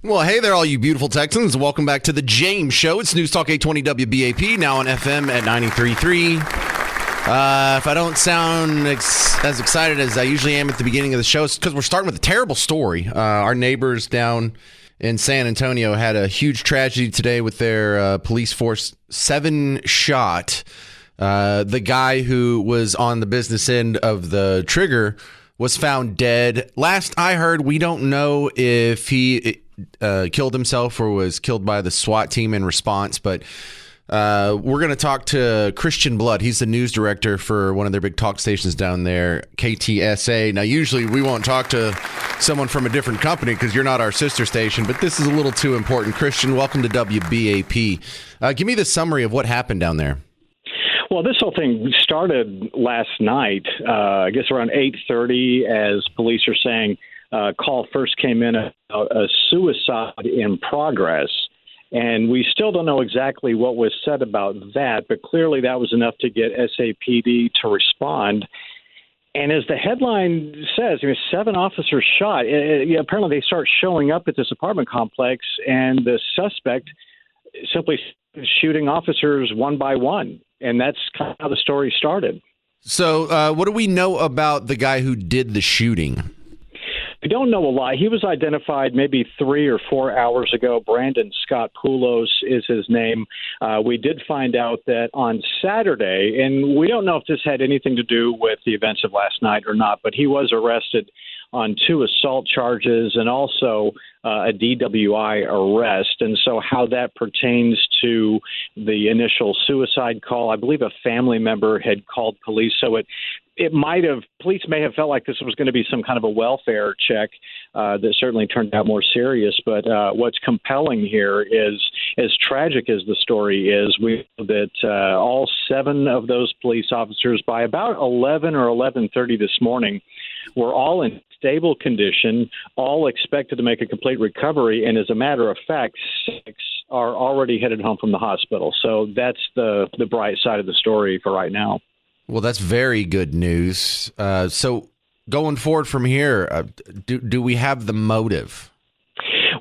Well, hey there, all you beautiful Texans. Welcome back to the James Show. It's News Talk 820 WBAP, now on FM at 93.3. If I don't sound as excited as I usually am at the beginning of the show, it's because we're starting with a terrible story. Our neighbors down in San Antonio had a huge tragedy today with their police force. 7 shot. The guy who was on the business end of the trigger was found dead. Last I heard, we don't know if he killed himself or was killed by the SWAT team in response, but we're going to talk to Christian Blood. He's the news director for one of their big talk stations down there, KTSA. Now, usually we won't talk to someone from a different company because you're not our sister station, but this is a little too important. Christian, welcome to WBAP. Give me the summary of what happened down there. Well, this whole thing started last night, I guess around 8:30, as police are saying call first came in about a suicide in progress. And we still don't know exactly what was said about that, but clearly that was enough to get SAPD to respond. And as the headline says, 7 officers shot. Apparently they start showing up at this apartment complex, and the suspect simply shooting officers one by one. And that's kind of how the story started. So what do we know about the guy who did the shooting? We don't know a lot. He was identified maybe 3 or 4 hours ago. Brandon Scott Poulos is his name. We did find out that on Saturday, and we don't know if this had anything to do with the events of last night or not, but he was arrested on 2 assault charges and also a DWI arrest. And so how that pertains to the initial suicide call, I believe a family member had called police. So police may have felt like this was going to be some kind of a welfare check that certainly turned out more serious. But what's compelling here is, as tragic as the story is, we know that all 7 of those police officers by about 11 or 11:30 this morning were all in stable condition, all expected to make a complete recovery. And as a matter of fact, 6 are already headed home from the hospital. So that's the bright side of the story for right now. Well, that's very good news. So going forward from here, do we have the motive?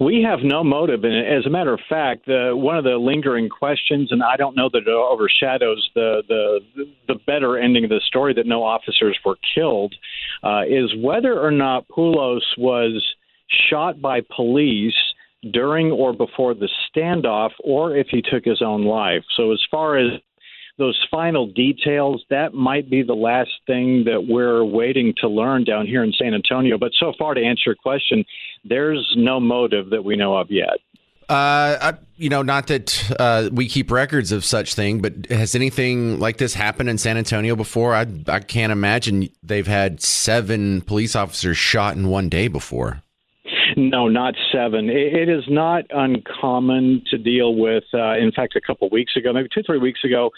We have no motive. And as a matter of fact, one of the lingering questions, and I don't know that it overshadows the better ending of the story that no officers were killed, is whether or not Poulos was shot by police during or before the standoff, or if he took his own life. So as far as those final details, that might be the last thing that we're waiting to learn down here in San Antonio. But so far, to answer your question, there's no motive that we know of yet. Not that we keep records of such thing, but has anything like this happened in San Antonio before? I can't imagine they've had 7 police officers shot in one day before. No, not 7. It is not uncommon to deal with. In fact, a couple of weeks ago, maybe 2-3 weeks ago,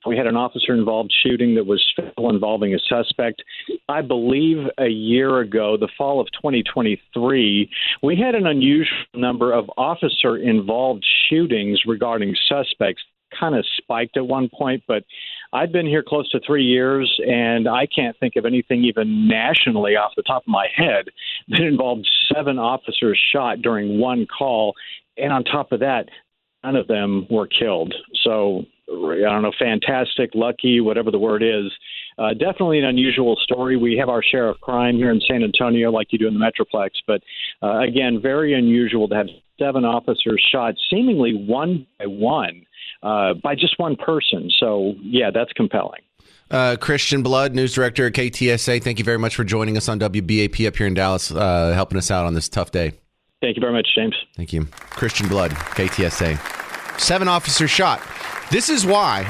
we had an officer-involved shooting that was still involving a suspect. I believe a year ago, the fall of 2023, we had an unusual number of officer-involved shootings regarding suspects. Kind of spiked at one point, but I've been here close to 3 years, and I can't think of anything even nationally off the top of my head that involved 7 officers shot during one call. And on top of that, none of them were killed. So, I don't know, fantastic, lucky, whatever the word is. Definitely an unusual story. We have our share of crime here in San Antonio like you do in the Metroplex. But, again, very unusual to have 7 officers shot seemingly one by one. By just one person. So, yeah, that's compelling. Christian Blood, news director at KTSA, thank you very much for joining us on WBAP up here in Dallas, helping us out on this tough day. Thank you very much, James. Thank you. Christian Blood, KTSA. 7 officers shot. This is why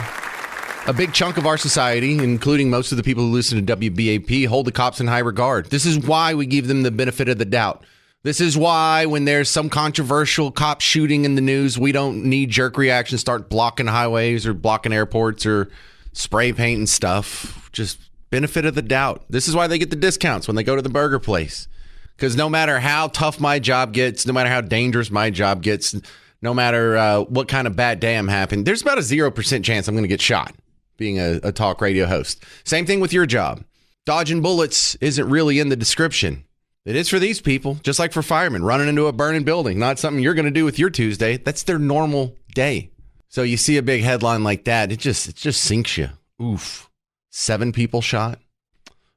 a big chunk of our society, including most of the people who listen to WBAP, hold the cops in high regard. This is why we give them the benefit of the doubt. This is why when there's some controversial cop shooting in the news, we don't need jerk reactions, start blocking highways or blocking airports or spray painting stuff. Just benefit of the doubt. This is why they get the discounts when they go to the burger place. Because no matter how tough my job gets, no matter how dangerous my job gets, no matter what kind of bad day I'm having, there's about a 0% chance I'm going to get shot being a talk radio host. Same thing with your job. Dodging bullets isn't really in the description. It is for these people, just like for firemen, running into a burning building. Not something you're going to do with your Tuesday. That's their normal day. So you see a big headline like that, it just sinks you. Oof. 7 people shot.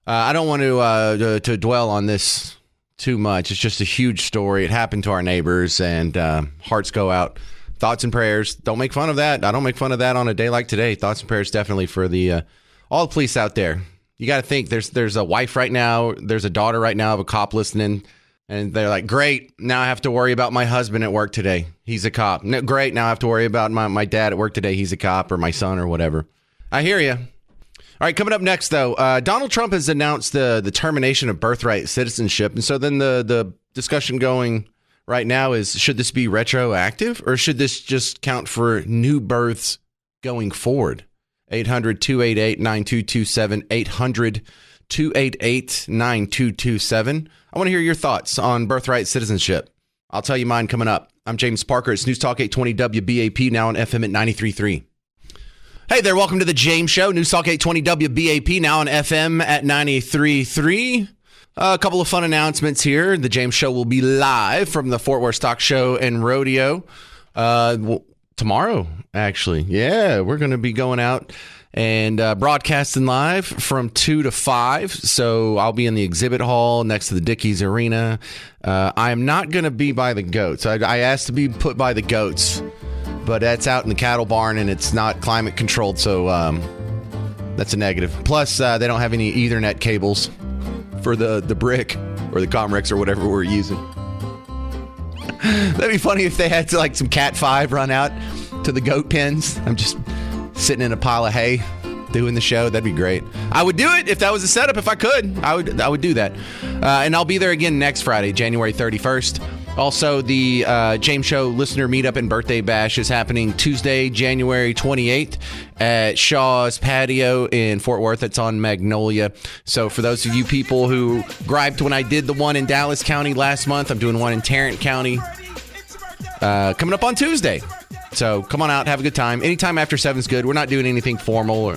I don't want to dwell on this too much. It's just a huge story. It happened to our neighbors, and hearts go out. Thoughts and prayers. Don't make fun of that. I don't make fun of that on a day like today. Thoughts and prayers definitely for the all the police out there. You got to think there's a wife right now. There's a daughter right now of a cop listening. And they're like, great, now I have to worry about my husband at work today. He's a cop. No, great, now I have to worry about my dad at work today. He's a cop, or my son, or whatever. I hear you. All right, coming up next, though, Donald Trump has announced the termination of birthright citizenship. And so then the discussion going right now is, should this be retroactive, or should this just count for new births going forward? 800-288-9227, 800-288-9227. I want to hear your thoughts on birthright citizenship. I'll tell you mine coming up. I'm James Parker. It's News Talk 820 WBAP, now on FM at 93.3. Hey there, welcome to the James Show. News Talk 820 WBAP, now on FM at 93.3. A couple of fun announcements here. The James Show will be live from the Fort Worth Stock Show and Rodeo tomorrow, actually. Yeah, we're going to be going out and broadcasting live from 2 to 5. So I'll be in the exhibit hall next to the Dickies Arena. I am not going to be by the goats. I asked to be put by the goats, but that's out in the cattle barn and it's not climate controlled. So that's a negative. Plus, they don't have any Ethernet cables for the brick or the Comrex or whatever we're using. That'd be funny if they had to, like, some Cat 5 run out to the goat pens. I'm just sitting in a pile of hay doing the show. That'd be great. I would do it if that was a setup. If I could, I would do that. And I'll be there again next Friday, January 31st. Also, the James Show listener meetup and birthday bash is happening Tuesday, January 28th at Shaw's Patio in Fort Worth. It's on Magnolia. So for those of you people who griped when I did the one in Dallas County last month, I'm doing one in Tarrant County coming up on Tuesday. So come on out, have a good time. Anytime after 7 is good. We're not doing anything formal, or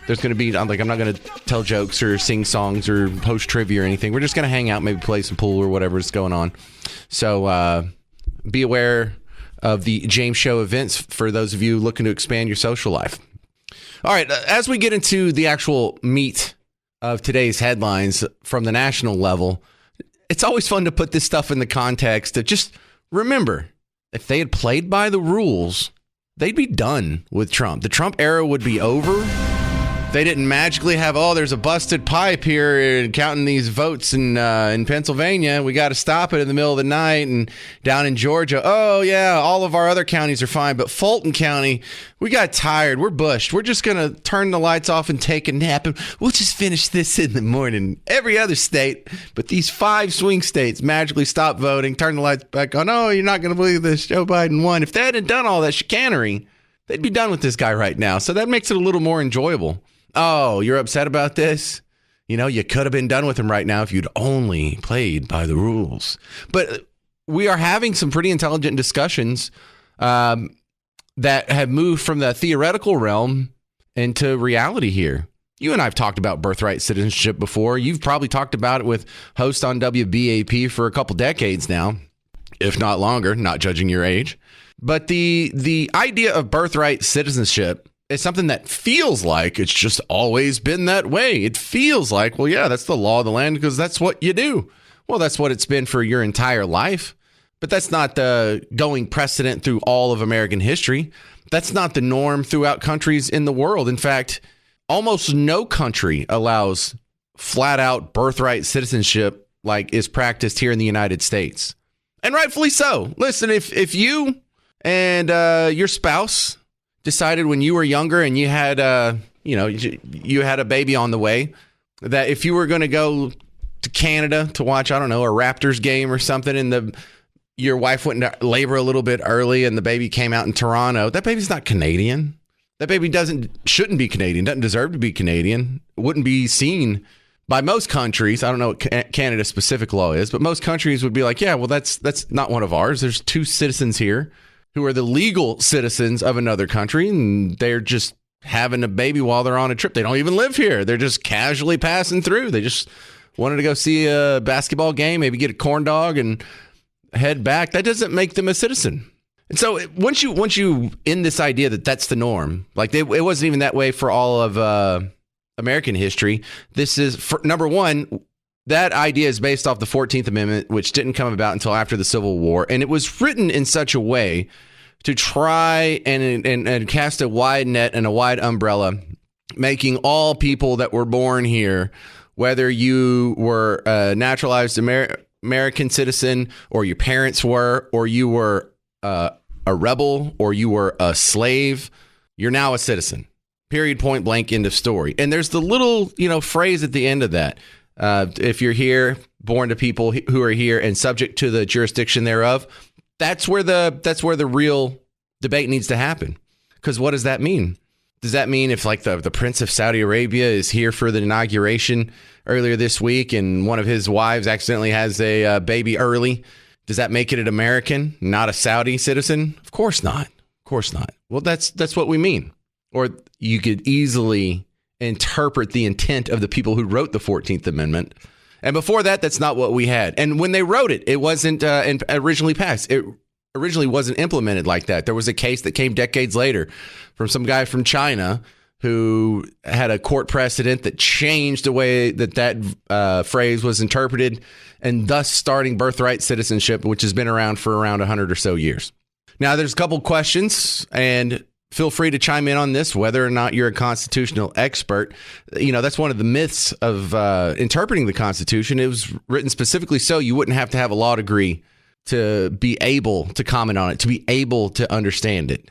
there's going to be, I'm not going to tell jokes or sing songs or host trivia or anything. We're just going to hang out, maybe play some pool or whatever's going on. So be aware of the James Show events for those of you looking to expand your social life. All right, as we get into the actual meat of today's headlines from the national level, it's always fun to put this stuff in the context of just remember, if they had played by the rules, they'd be done with Trump. The Trump era would be over. They didn't magically have, there's a busted pipe here counting these votes in Pennsylvania. We got to stop it in the middle of the night. And down in Georgia, all of our other counties are fine. But Fulton County, we got tired. We're bushed. We're just going to turn the lights off and take a nap. And we'll just finish this in the morning. Every other state, but these 5 swing states magically stop voting, turn the lights back on. Oh, you're not going to believe this. Joe Biden won. If they hadn't done all that chicanery, they'd be done with this guy right now. So that makes it a little more enjoyable. Oh, you're upset about this? You could have been done with him right now if you'd only played by the rules. But we are having some pretty intelligent discussions that have moved from the theoretical realm into reality here. You and I have talked about birthright citizenship before. You've probably talked about it with hosts on WBAP for a couple decades now, if not longer, not judging your age. But the idea of birthright citizenship, it's something that feels like it's just always been that way. It feels like, well, yeah, that's the law of the land because that's what you do. Well, that's what it's been for your entire life. But that's not the going precedent through all of American history. That's not the norm throughout countries in the world. In fact, almost no country allows flat out birthright citizenship like is practiced here in the United States. And rightfully so. Listen, if you and your spouse decided when you were younger and you had you had a baby on the way, that if you were going to go to Canada to watch, I don't know, a Raptors game or something, and your wife went into labor a little bit early and the baby came out in Toronto, that baby's not Canadian. That baby shouldn't be Canadian, doesn't deserve to be Canadian, wouldn't be seen by most countries. I don't know what Canada's specific law is, but most countries would be like, yeah, well, that's not one of ours. There's 2 citizens here who are the legal citizens of another country, and they're just having a baby while they're on a trip. They don't even live here. They're just casually passing through. They just wanted to go see a basketball game, maybe get a corn dog and head back. That doesn't make them a citizen. And so once you end this idea that that's the norm, like it wasn't even that way for all of American history. This is, for, number one, that idea is based off the 14th Amendment, which didn't come about until after the Civil War. And it was written in such a way to try and cast a wide net and a wide umbrella, making all people that were born here, whether you were a naturalized American citizen or your parents were, or you were a rebel or you were a slave, you're now a citizen. Period, point blank, end of story. And there's the little, phrase at the end of that. If you're here, born to people who are here and subject to the jurisdiction thereof, that's where the real debate needs to happen. Because what does that mean? Does that mean if like the Prince of Saudi Arabia is here for the inauguration earlier this week and one of his wives accidentally has a baby early, does that make it an American, not a Saudi citizen? Of course not. Of course not. Well, that's what we mean. Or you could easily interpret the intent of the people who wrote the 14th Amendment. And before that, that's not what we had. And when they wrote it, it wasn't originally passed. It originally wasn't implemented like that. There was a case that came decades later from some guy from China who had a court precedent that changed the way that phrase was interpreted, and thus starting birthright citizenship, which has been around for around 100 or so years. Now, there's a couple questions, and feel free to chime in on this, whether or not you're a constitutional expert. That's one of the myths of interpreting the Constitution. It was written specifically so you wouldn't have to have a law degree to be able to comment on it, to be able to understand it.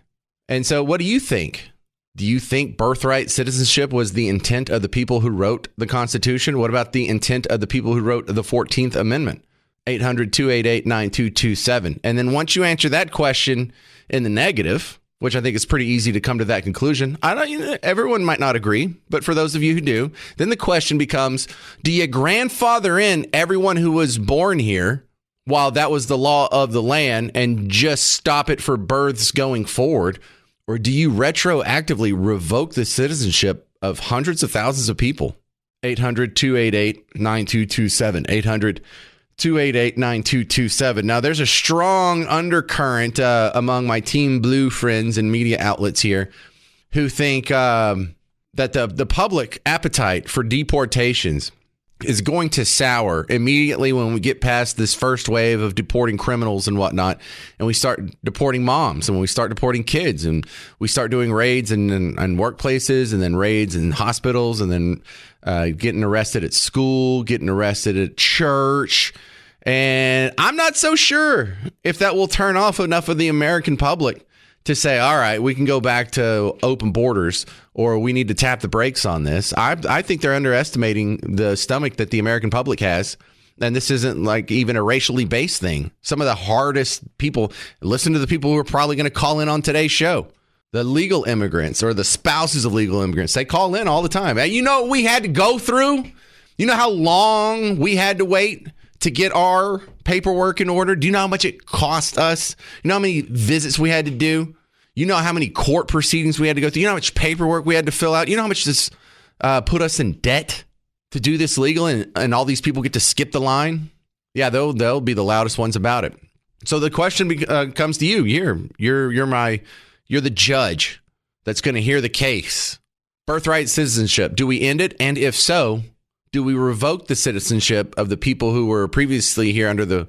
And so what do you think? Do you think birthright citizenship was the intent of the people who wrote the Constitution? What about the intent of the people who wrote the 14th Amendment? 800-288-9227. And then once you answer that question in the negative, which I think is pretty easy to come to that conclusion. Everyone might not agree, but for those of you who do, then the question becomes, do you grandfather in everyone who was born here while that was the law of the land and just stop it for births going forward? Or do you retroactively revoke the citizenship of hundreds of thousands of people? 800-288-9227. 800-288-9227. Now, there's a strong undercurrent among my Team Blue friends and media outlets here who think that the public appetite for deportations is going to sour immediately when we get past this first wave of deporting criminals and whatnot, and we start deporting moms, and when we start deporting kids, and we start doing raids in workplaces, and then raids in hospitals, and then getting arrested at school, getting arrested at church. And I'm not so sure if that will turn off enough of the American public to say, all right, we can go back to open borders, or we need to tap the brakes on this. I think they're underestimating the stomach that the American public has. And this isn't like even a racially based thing. Some of the hardest people, listen to the people who are probably going to call in on today's show. The legal immigrants or the spouses of legal immigrants, they call in all the time. Hey, you know what we had to go through? You know how long we had to wait to get our paperwork in order? Do you know how much it cost us? You know how many visits we had to do? You know how many court proceedings we had to go through? You know how much paperwork we had to fill out? You know how much this put us in debt to do this legal, and all these people get to skip the line? Yeah, they'll be the loudest ones about it. So the question comes to you. You're the judge that's going to hear the case. Birthright citizenship. Do we end it? And if so, do we revoke the citizenship of the people who were previously here under the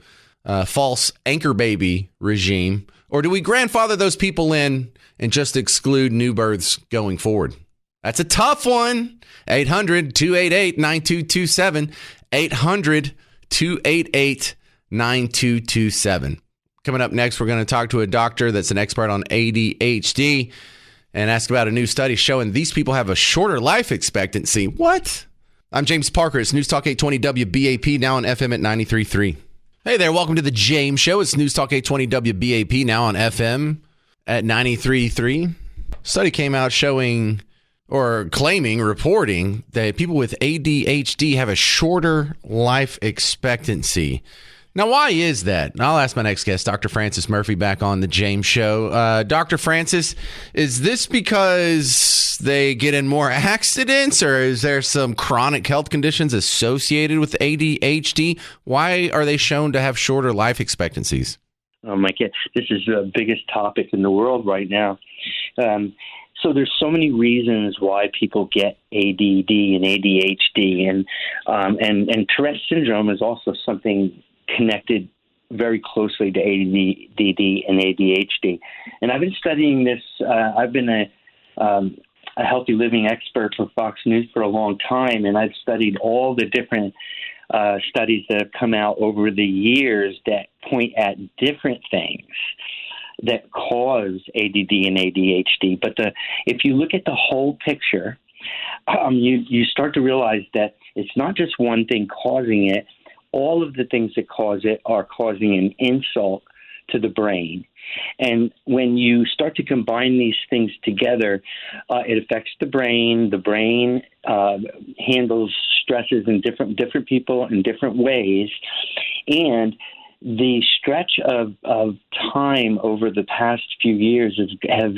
false anchor baby regime? Or do we grandfather those people in and just exclude new births going forward? That's a tough one. 800-288-9227. 800-288-9227. Coming up next, we're going to talk to a doctor that's an expert on ADHD and ask about a new study showing these people have a shorter life expectancy. What? I'm James Parker. It's News Talk 820 WBAP, now on FM at 93.3. Hey there, welcome to the James Show. It's News Talk 820 WBAP, now on FM at 93.3. Study came out showing or reporting that people with ADHD have a shorter life expectancy Now, why is that? I'll ask my next guest, Dr. Francis Murphy, back on the James Show. Dr. Francis, is this because they get in more accidents, or is there some chronic health conditions associated with ADHD? Why are they shown to have shorter life expectancies? Oh, my God. This is the biggest topic in the world right now. So there's so many reasons why people get ADD and ADHD, and Tourette's syndrome is also something connected very closely to ADD and ADHD. And I've been studying this. I've been a healthy living expert for Fox News for a long time, and I've studied all the different studies that have come out over the years that point at different things that cause ADD and ADHD. But if you look at the whole picture, you start to realize that it's not just one thing causing it. All of the things that cause it are causing an insult to the brain. And when you start to combine these things together, it affects the brain. The brain handles stresses in different people in different ways. And the stretch of time over the past few years has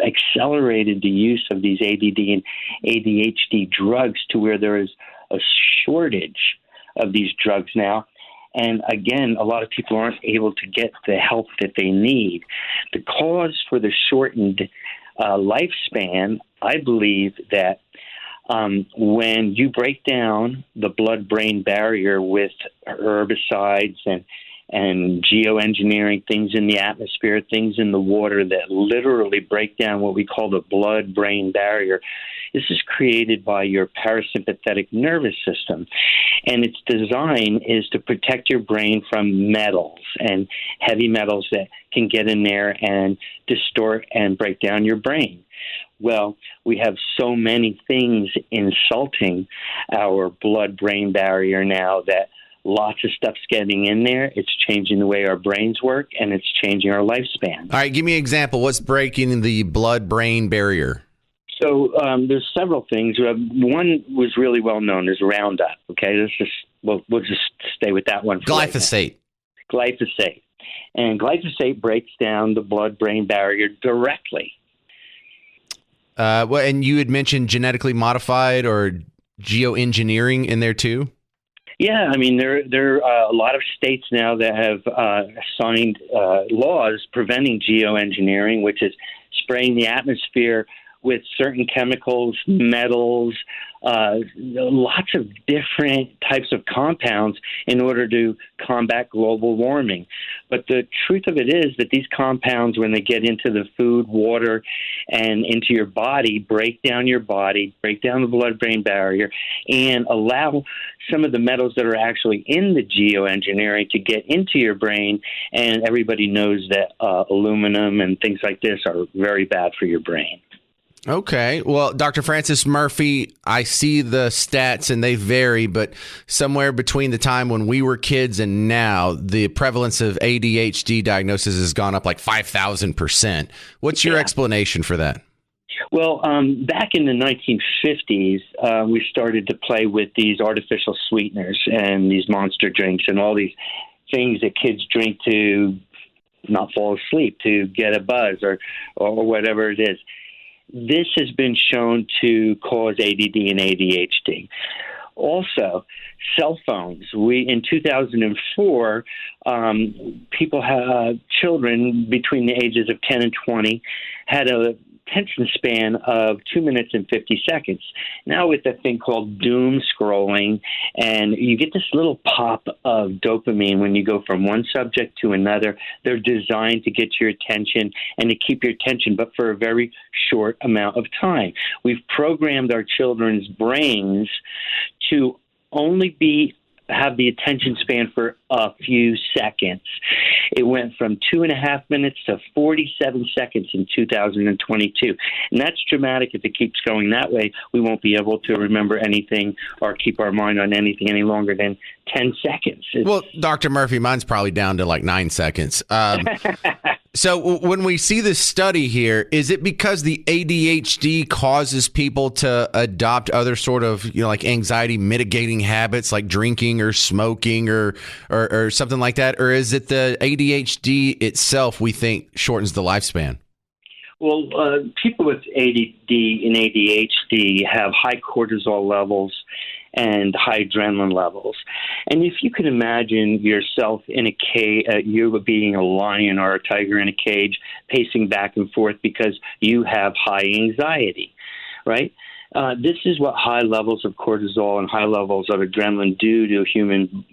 accelerated the use of these ADD and ADHD drugs to where there is a shortage of these drugs now. And again, a lot of people aren't able to get the help that they need. The cause for the shortened lifespan, I believe that when you break down the blood-brain barrier with herbicides and geoengineering, things in the atmosphere, things in the water that literally break down what we call the blood-brain barrier. This is created by your parasympathetic nervous system, and its design is to protect your brain from metals and heavy metals that can get in there and distort and break down your brain. Well, we have so many things insulting our blood-brain barrier now that lots of stuff's getting in there. It's changing the way our brains work, and it's changing our lifespan. All right, give me an example. What's breaking the blood-brain barrier? So there's several things. One was really well known as Roundup. Okay, we'll just stay with that one. Glyphosate. Right now. Glyphosate, and glyphosate breaks down the blood-brain barrier directly. And you had mentioned genetically modified or geoengineering in there too. Yeah, I mean, there are a lot of states now that have signed laws preventing geoengineering, which is spraying the atmosphere with certain chemicals, metals, lots of different types of compounds in order to combat global warming. But the truth of it is that these compounds, when they get into the food, water, and into your body, break down the blood-brain barrier, and allow some of the metals that are actually in the geoengineering to get into your brain. And everybody knows that aluminum and things like this are very bad for your brain. Okay. Well, Dr. Francis Murphy, I see the stats and they vary, but somewhere between the time when we were kids and now, the prevalence of ADHD diagnosis has gone up like 5,000%. What's your explanation for that? Well, back in the 1950s, we started to play with these artificial sweeteners and these monster drinks and all these things that kids drink to not fall asleep, to get a buzz or whatever it is. This has been shown to cause ADD and ADHD. Also, cell phones. In 2004, children between the ages of 10 and 20 had a attention span of 2 minutes and 50 seconds. Now with a thing called doom scrolling, and you get this little pop of dopamine when you go from one subject to another. They're designed to get your attention and to keep your attention, but for a very short amount of time. We've programmed our children's brains to only have the attention span for a few seconds. It went from 2.5 minutes to 47 seconds in 2022. And that's dramatic. If it keeps going that way, we won't be able to remember anything or keep our mind on anything any longer than 10 seconds. Well, Dr. Murphy, mine's probably down to like 9 seconds. So when we see this study here, is it because the ADHD causes people to adopt other sort of, like anxiety mitigating habits like drinking or smoking or something like that? Or is it the ADHD itself we think shortens the lifespan? Well, people with ADD and ADHD have high cortisol levels and high adrenaline levels. And if you could imagine yourself in a cage, you being a lion or a tiger in a cage, pacing back and forth because you have high anxiety, right? This is what high levels of cortisol and high levels of adrenaline do to a human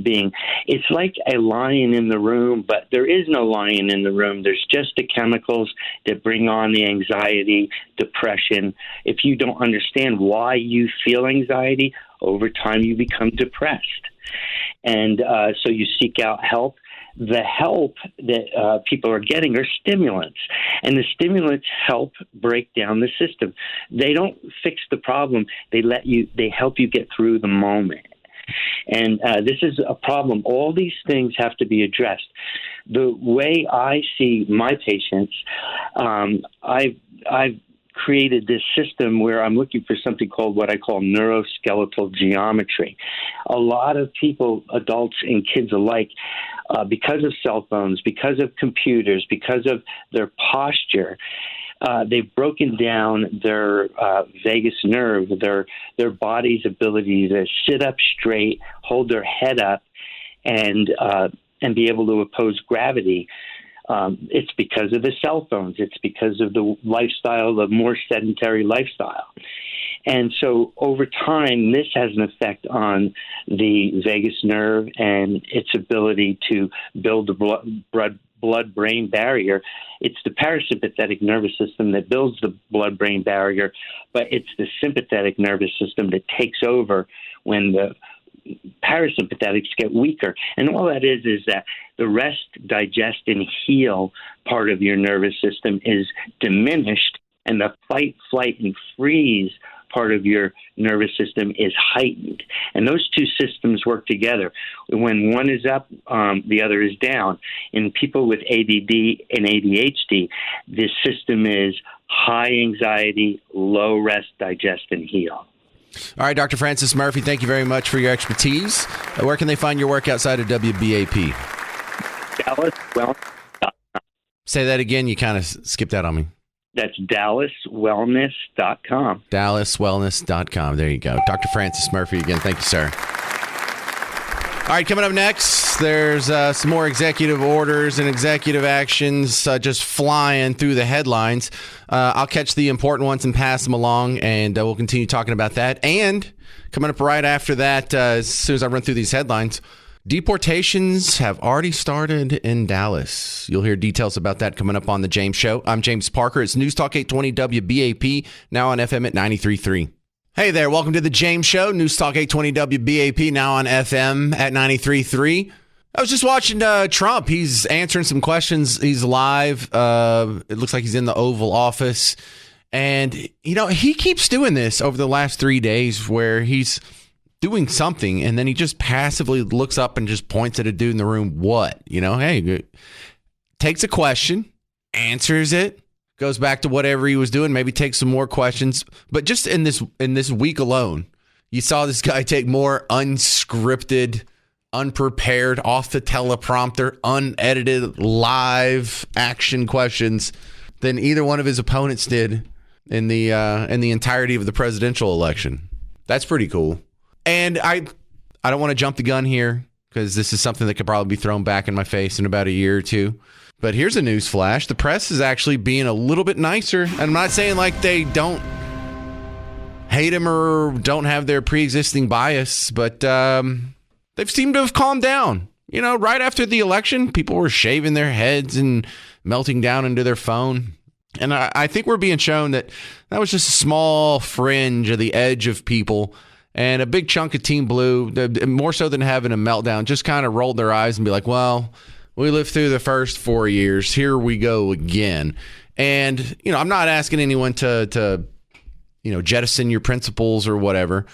being. It's like a lion in the room, but there is no lion in the room. There's just the chemicals that bring on the anxiety, depression. If you don't understand why you feel anxiety, over time you become depressed. And so you seek out help. The help that people are getting are stimulants, and the stimulants help break down the system. They don't fix the problem. They help you get through the moment. And this is a problem. All these things have to be addressed. The way I see my patients, I've created this system where I'm looking for something called what I call neuroskeletal geometry. A lot of people, adults and kids alike, because of cell phones, because of computers, because of their posture, they've broken down their vagus nerve, their body's ability to sit up straight, hold their head up, and be able to oppose gravity. It's because of the cell phones. It's because of the lifestyle, the more sedentary lifestyle. And so over time, this has an effect on the vagus nerve and its ability to build the blood-brain barrier. It's the parasympathetic nervous system that builds the blood-brain barrier, but it's the sympathetic nervous system that takes over when the parasympathetics get weaker. And all that is that the rest, digest, and heal part of your nervous system is diminished, and the fight, flight, and freeze part of your nervous system is heightened. And those two systems work together. When one is up, the other is down. In people with ADD and ADHD, this system is high anxiety, low rest, digest, and heal. All right, Dr. Francis Murphy, thank you very much for your expertise. Where can they find your work outside of WBAP? DallasWellness.com. Say that again. You kind of skipped out on me. That's DallasWellness.com. DallasWellness.com. There you go. Dr. Francis Murphy again. Thank you, sir. All right, coming up next, there's some more executive orders and executive actions just flying through the headlines. I'll catch the important ones and pass them along, and we'll continue talking about that. And coming up right after that, as soon as I run through these headlines, deportations have already started in Dallas. You'll hear details about that coming up on The James Show. I'm James Parker. It's News Talk 820 WBAP, now on FM at 93.3. Hey there, welcome to The James Show, News Talk 820 WBAP, now on FM at 93.3. I was just watching Trump. He's answering some questions. He's live. It looks like he's in the Oval Office. And, he keeps doing this over the last 3 days where he's doing something, and then he just passively looks up and just points at a dude in the room. What? Hey, takes a question, answers it, goes back to whatever he was doing, maybe takes some more questions. But just in this week alone, you saw this guy take more unscripted, unprepared, off the teleprompter, unedited, live action questions than either one of his opponents did in the entirety of the presidential election. That's pretty cool. And I don't want to jump the gun here because this is something that could probably be thrown back in my face in about a year or two. But here's a news flash. The press is actually being a little bit nicer. And I'm not saying like they don't hate him or don't have their pre-existing bias, but they've seemed to have calmed down. Right after the election, people were shaving their heads and melting down into their phone. And I think we're being shown that was just a small fringe of the edge of people. And a big chunk of Team Blue, more so than having a meltdown, just kind of rolled their eyes and be like, well, we lived through the first 4 years. Here we go again. And, I'm not asking anyone to jettison your principles or whatever.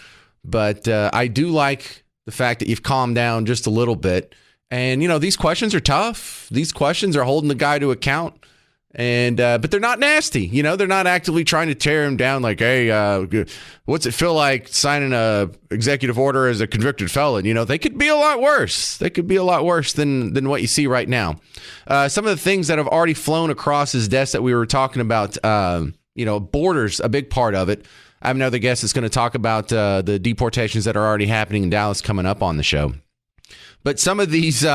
But I do like the fact that you've calmed down just a little bit And, these questions are tough. These questions are holding the guy to account. And but they're not nasty. They're not actively trying to tear him down like, hey, what's it feel like signing a executive order as a convicted felon? They could be a lot worse. They could be a lot worse than what you see right now. Some of the things that have already flown across his desk that we were talking about, borders, a big part of it. I have another guest that's going to talk about the deportations that are already happening in Dallas coming up on the show. But some of these,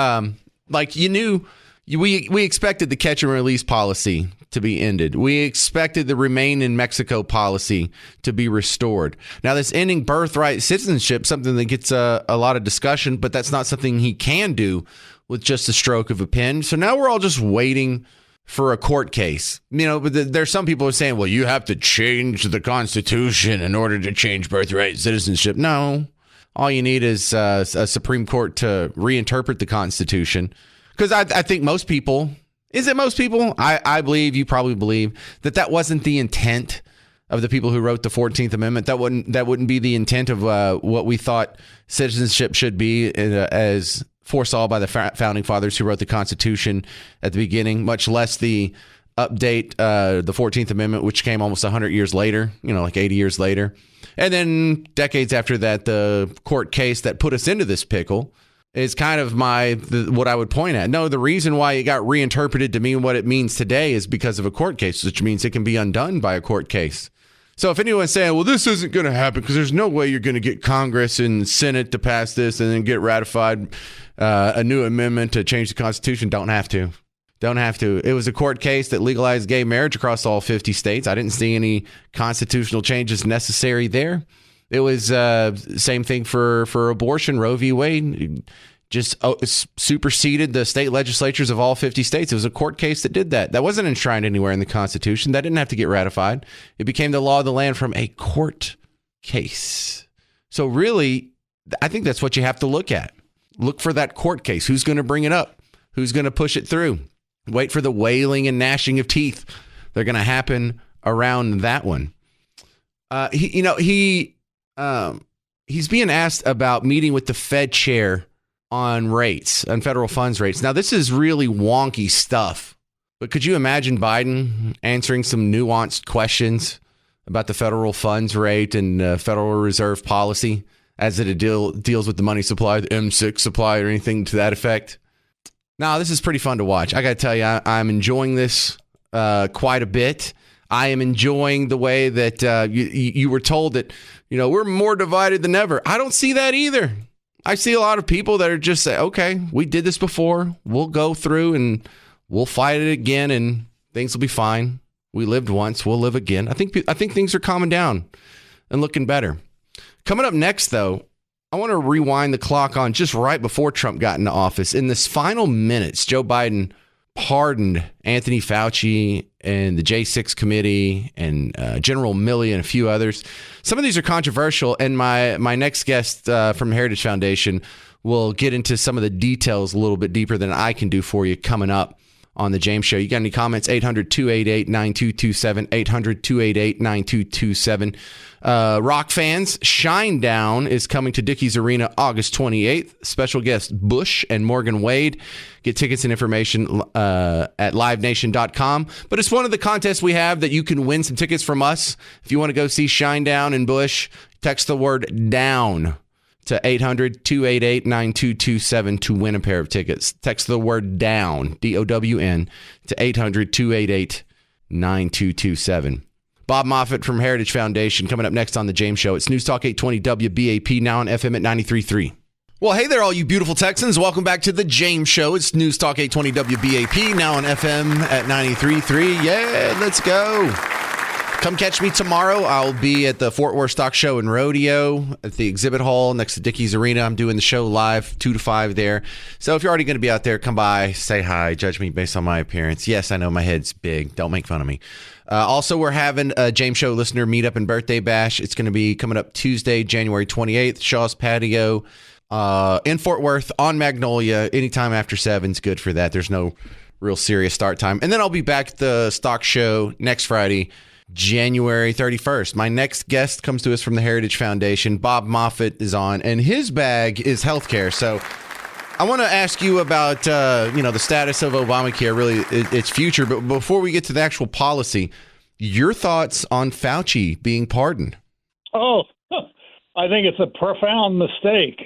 we expected the catch and release policy to be ended. We expected the remain in Mexico policy to be restored. Now, this ending birthright citizenship, something that gets a lot of discussion, but that's not something he can do with just a stroke of a pen. So now we're all just waiting for a court case. But there's some people who are saying, well, you have to change the Constitution in order to change birthright citizenship. No, all you need is a Supreme Court to reinterpret the Constitution. Because I think most people, is it most people? I believe, you probably believe, that wasn't the intent of the people who wrote the 14th Amendment. That wouldn't be the intent of what we thought citizenship should be as foresaw by the founding fathers who wrote the Constitution at the beginning, much less the update, the 14th Amendment, which came almost 100 years later, like 80 years later. And then decades after that, the court case that put us into this pickle is kind of what I would point at. No, the reason why it got reinterpreted to mean what it means today is because of a court case, which means it can be undone by a court case. So if anyone's saying, well, this isn't going to happen because there's no way you're going to get Congress and Senate to pass this and then get ratified a new amendment to change the Constitution, don't have to. Don't have to. It was a court case that legalized gay marriage across all 50 states. I didn't see any constitutional changes necessary there. It was same thing for abortion. Roe v. Wade just superseded the state legislatures of all 50 states. It was a court case that did that. That wasn't enshrined anywhere in the Constitution. That didn't have to get ratified. It became the law of the land from a court case. So really, I think that's what you have to look at. Look for that court case. Who's going to bring it up? Who's going to push it through? Wait for the wailing and gnashing of teeth. They're going to happen around that one. He's being asked about meeting with the Fed chair on rates, on federal funds rates. Now, this is really wonky stuff, but could you imagine Biden answering some nuanced questions about the federal funds rate and Federal Reserve policy as it deals with the money supply, the M6 supply, or anything to that effect? Now, this is pretty fun to watch. I got to tell you, I'm enjoying this quite a bit. I am enjoying the way that you were told that, we're more divided than ever. I don't see that either. I see a lot of people that are just say, okay, we did this before. We'll go through and we'll fight it again and things will be fine. We lived once. We'll live again. I think things are calming down and looking better. Coming up next, though, I want to rewind the clock on just right before Trump got into office. In this final minutes, Joe Biden pardoned Anthony Fauci and the J6 committee and General Milley and a few others. Some of these are controversial, and my next guest from Heritage Foundation will get into some of the details a little bit deeper than I can do for you coming up on the James Show. You got any comments? 800-288-9227, 800-288-9227. Rock fans, Shinedown is coming to Dickies Arena August 28th. Special guests Bush and Morgan Wade. Get tickets and information at livenation.com. But it's one of the contests we have that you can win some tickets from us. If you want to go see Shinedown and Bush, text the word DOWN to 800-288-9227 to win a pair of tickets. Text the word DOWN, D-O-W-N, to 800-288-9227. Bob Moffitt from Heritage Foundation coming up next on The James Show. It's News Talk 820 WBAP, now on FM at 93.3. Well, hey there, all you beautiful Texans. Welcome back to The James Show. It's News Talk 820 WBAP, now on FM at 93.3. Yeah, let's go. Come catch me tomorrow. I'll be at the Fort Worth Stock Show and Rodeo at the exhibit hall next to Dickies Arena. I'm doing the show live 2 to 5 there. So if you're already going to be out there, come by, say hi, judge me based on my appearance. Yes, I know my head's big. Don't make fun of me. Also, we're having a James Show listener meetup and birthday bash. It's going to be coming up Tuesday, January 28th, Shaw's Patio in Fort Worth on Magnolia. Anytime after 7 is good for that. There's no real serious start time. And then I'll be back at the Stock Show next Friday, January 31st. My next guest comes to us from the Heritage Foundation. Bob Moffitt is on, and his bag is healthcare. So I want to ask you about, the status of Obamacare, really its future. But before we get to the actual policy, your thoughts on Fauci being pardoned? Oh, I think it's a profound mistake.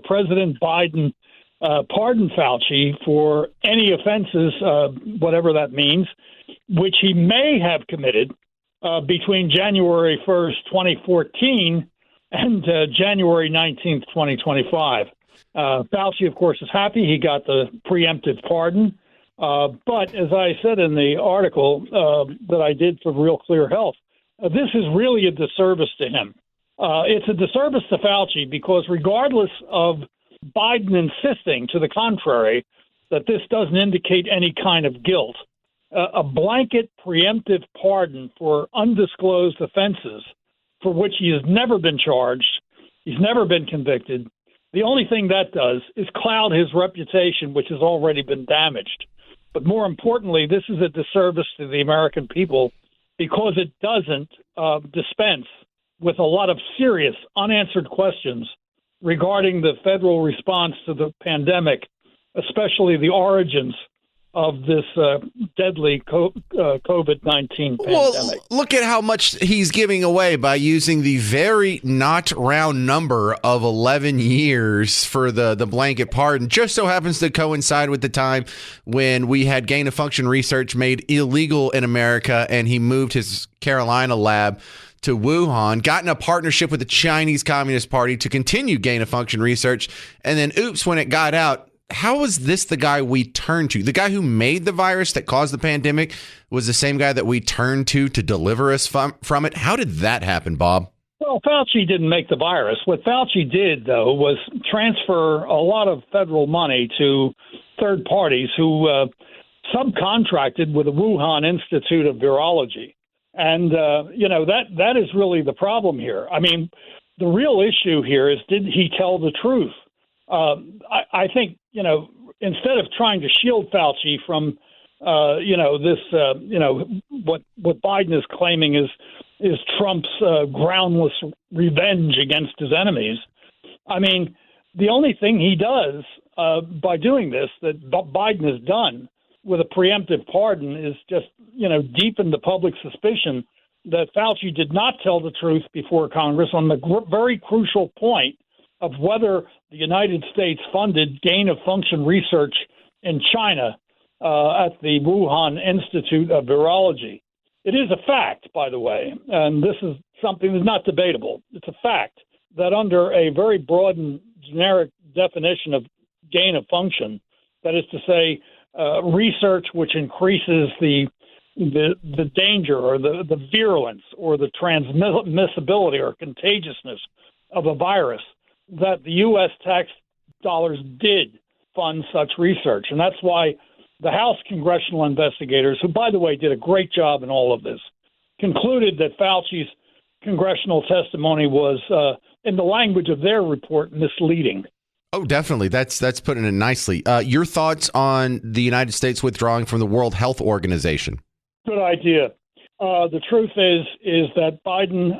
President Biden pardoned Fauci for any offenses, whatever that means, which he may have committed between January 1st, 2014 and January 19th, 2025. Fauci, of course, is happy he got the preemptive pardon. But as I said in the article that I did for Real Clear Health, this is really a disservice to him. It's a disservice to Fauci because regardless of Biden insisting to the contrary that this doesn't indicate any kind of guilt, a blanket preemptive pardon for undisclosed offenses for which he has never been charged, he's never been convicted. The only thing that does is cloud his reputation, which has already been damaged. But more importantly, this is a disservice to the American people because it doesn't dispense with a lot of serious unanswered questions regarding the federal response to the pandemic, especially the origins of this deadly COVID-19 pandemic. Well, look at how much he's giving away by using the very not round number of 11 years for the blanket pardon. Just so happens to coincide with the time when we had gain-of-function research made illegal in America, and he moved his Carolina lab to Wuhan, got in a partnership with the Chinese Communist Party to continue gain-of-function research, and then, oops, when it got out, how was this the guy we turned to? The guy who made the virus that caused the pandemic was the same guy that we turned to deliver us from it. How did that happen, Bob? Well, Fauci didn't make the virus. What Fauci did, though, was transfer a lot of federal money to third parties who subcontracted with the Wuhan Institute of Virology. And, that is really the problem here. I mean, the real issue here is, did he tell the truth? I think, instead of trying to shield Fauci from, what Biden is claiming is Trump's groundless revenge against his enemies. I mean, the only thing he does by doing this that Biden has done with a preemptive pardon is just, deepen the public suspicion that Fauci did not tell the truth before Congress on the very crucial point of whether the United States funded gain-of-function research in China at the Wuhan Institute of Virology. It is a fact, by the way, and this is something that's not debatable. It's a fact that under a very broad and generic definition of gain-of-function, that is to say, research which increases the danger or the virulence or the transmissibility or contagiousness of a virus, that the U.S. tax dollars did fund such research. And that's why the House congressional investigators, who, by the way, did a great job in all of this, concluded that Fauci's congressional testimony was, in the language of their report, misleading. Oh, definitely. That's putting it nicely. Your thoughts on the United States withdrawing from the World Health Organization? Good idea. The truth is that Biden,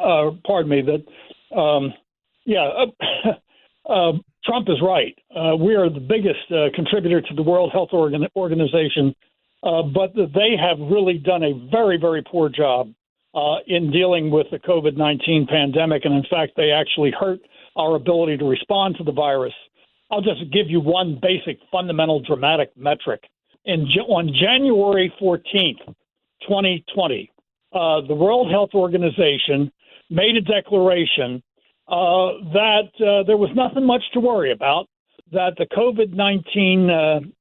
Trump is right. We are the biggest contributor to the World Health Organization, but they have really done a very, very poor job in dealing with the COVID-19 pandemic. And in fact, they actually hurt our ability to respond to the virus. I'll just give you one basic, fundamental, dramatic metric. On January 14th, 2020, the World Health Organization made a declaration that there was nothing much to worry about, that the COVID-19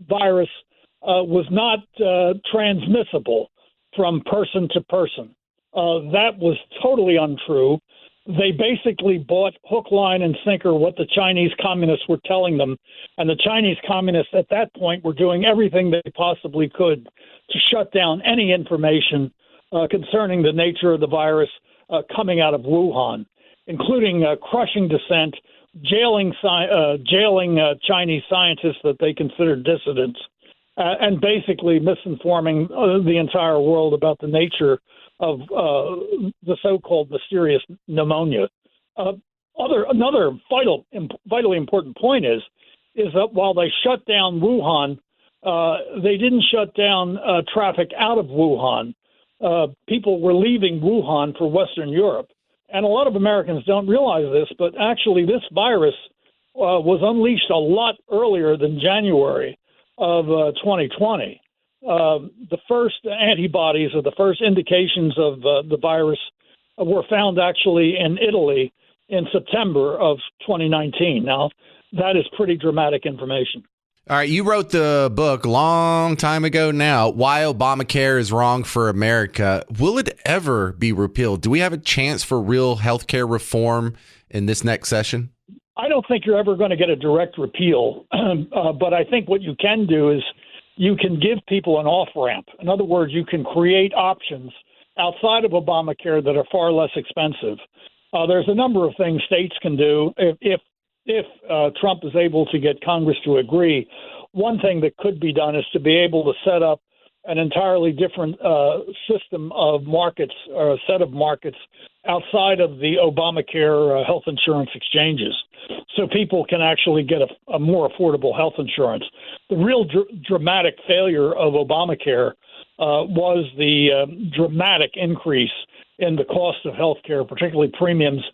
virus was not transmissible from person to person. That was totally untrue. They basically bought hook, line, and sinker what the Chinese communists were telling them. And the Chinese communists at that point were doing everything they possibly could to shut down any information concerning the nature of the virus coming out of Wuhan, including crushing dissent, jailing Chinese scientists that they considered dissidents, and basically misinforming the entire world about the nature of the so-called mysterious pneumonia. Another vitally important point is is that while they shut down Wuhan, they didn't shut down traffic out of Wuhan. People were leaving Wuhan for Western Europe. And a lot of Americans don't realize this, but actually this virus was unleashed a lot earlier than January of 2020. The first antibodies or the first indications of the virus were found actually in Italy in September of 2019. Now, that is pretty dramatic information. All right, you wrote the book a long time ago now, Why Obamacare is Wrong for America. Will it ever be repealed? Do we have a chance for real health care reform in this next session? I don't think you're ever going to get a direct repeal, but I think what you can do is you can give people an off-ramp. In other words, you can create options outside of Obamacare that are far less expensive. There's a number of things states can do if Trump is able to get Congress to agree. One thing that could be done is to be able to set up an entirely different system of markets or a set of markets outside of the Obamacare health insurance exchanges, so people can actually get a more affordable health insurance. The real dramatic failure of Obamacare was the dramatic increase in the cost of health care, particularly premiums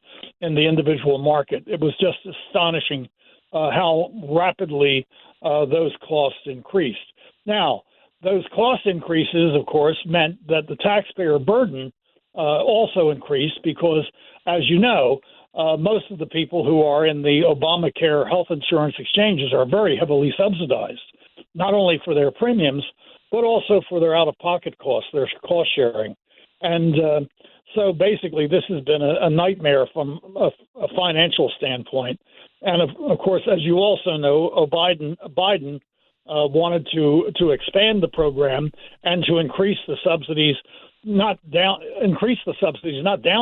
in the individual market. It was just astonishing how rapidly those costs increased. Now, those cost increases, of course, meant that the taxpayer burden also increased because, as you know, most of the people who are in the Obamacare health insurance exchanges are very heavily subsidized, not only for their premiums, but also for their out-of-pocket costs, their cost sharing. And so basically this has been a nightmare from a financial standpoint. And, of course, as you also know, Biden wanted to expand the program and to increase the subsidies, not down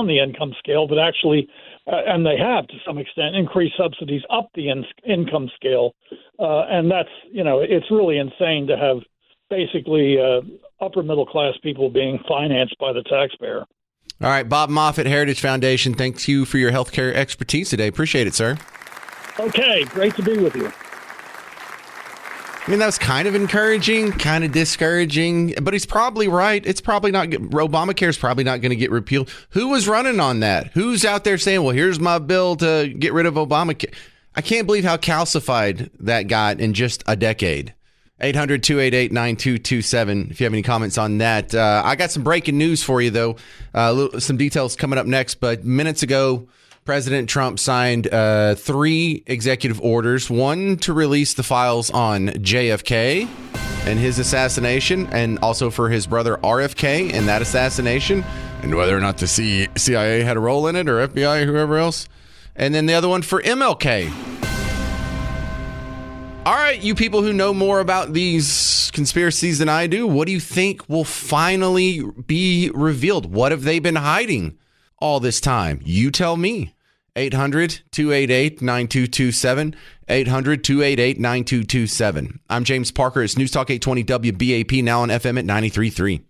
the income scale, but actually, and they have to some extent, increased subsidies up the income scale. And that's, it's really insane to have basically upper middle class people being financed by the taxpayer. All right, Bob Moffitt, Heritage Foundation, thanks you for your healthcare expertise today. Appreciate it, sir. Okay, great to be with you. I mean, that was kind of encouraging, kind of discouraging, but he's probably right. It's probably not, Obamacare is probably not going to get repealed. Who was running on that? Who's out there saying, well, here's my bill to get rid of Obamacare? I can't believe how calcified that got in just a decade. 800-288-9227 if you have any comments on that. I got some breaking news for you, though. Some details coming up next, but minutes ago, President Trump signed 3 executive orders, one to release the files on JFK and his assassination, and also for his brother RFK and that assassination, and whether or not the CIA had a role in it, or FBI, or whoever else. And then the other one for MLK. All right, you people who know more about these conspiracies than I do, what do you think will finally be revealed? What have they been hiding all this time? You tell me. 800-288-9227. 800-288-9227. I'm James Parker. It's News Talk 820 WBAP, now on FM at 93.3.